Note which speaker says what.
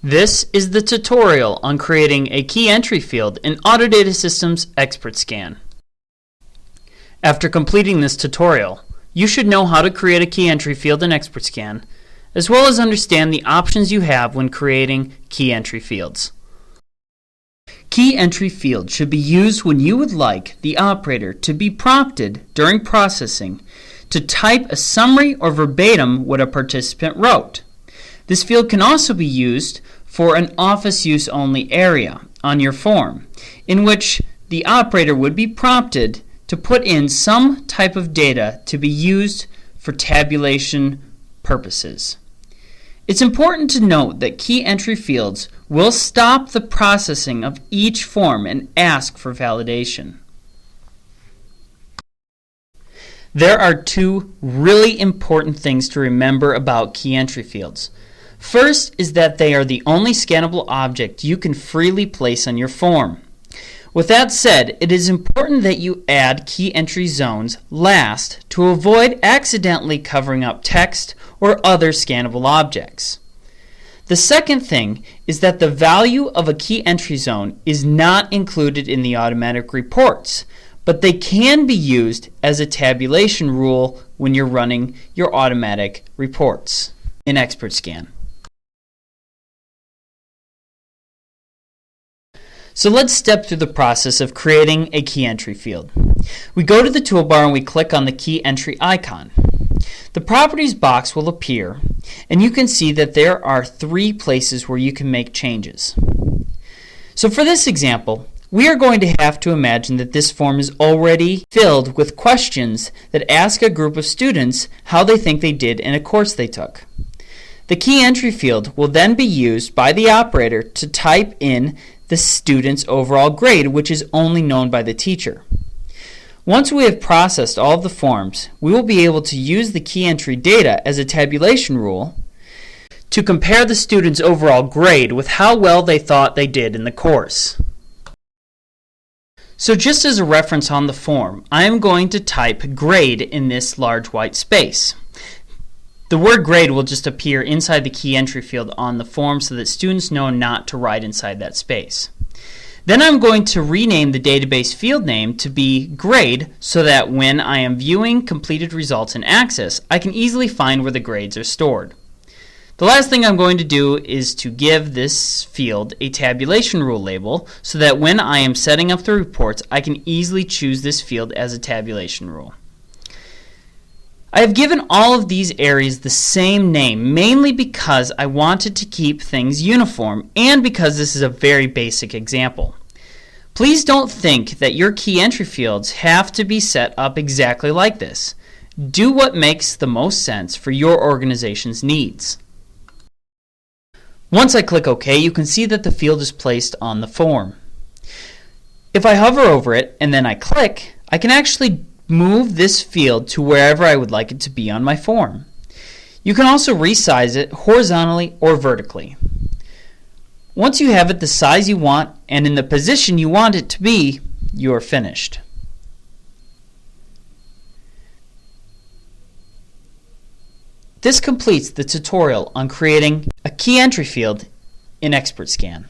Speaker 1: This is the tutorial on creating a key entry field in Autodata Systems ExpertScan. After completing this tutorial, you should know how to create a key entry field in ExpertScan, as well as understand the options you have when creating key entry fields. Key entry fields should be used when you would like the operator to be prompted during processing to type a summary or verbatim what a participant wrote. This field can also be used for an office use only area on your form, in which the operator would be prompted to put in some type of data to be used for tabulation purposes. It's important to note that key entry fields will stop the processing of each form and ask for validation. There are two really important things to remember about key entry fields. First is that they are the only scannable object you can freely place on your form. With that said, it is important that you add key entry zones last to avoid accidentally covering up text or other scannable objects. The second thing is that the value of a key entry zone is not included in the automatic reports, but they can be used as a tabulation rule when you're running your automatic reports in ExpertScan. So let's step through the process of creating a key entry field. We go to the toolbar and we click on the key entry icon. The properties box will appear, and you can see that there are 3 places where you can make changes. So for this example, we are going to have to imagine that this form is already filled with questions that ask a group of students how they think they did in a course they took. The key entry field will then be used by the operator to type in the student's overall grade, which is only known by the teacher. Once we have processed all of the forms, we will be able to use the key entry data as a tabulation rule to compare the student's overall grade with how well they thought they did in the course. So just as a reference on the form, I am going to type grade in this large white space. The word grade will just appear inside the key entry field on the form so that students know not to write inside that space. Then I'm going to rename the database field name to be grade so that when I am viewing completed results in Access, I can easily find where the grades are stored. The last thing I'm going to do is to give this field a tabulation rule label so that when I am setting up the reports, I can easily choose this field as a tabulation rule. I have given all of these areas the same name, mainly because I wanted to keep things uniform and because this is a very basic example. Please don't think that your key entry fields have to be set up exactly like this. Do what makes the most sense for your organization's needs. Once I click OK, you can see that the field is placed on the form. If I hover over it and then I click, I can actually move this field to wherever I would like it to be on my form. You can also resize it horizontally or vertically. Once you have it the size you want and in the position you want it to be, you are finished. This completes the tutorial on creating a key entry field in ExpertScan.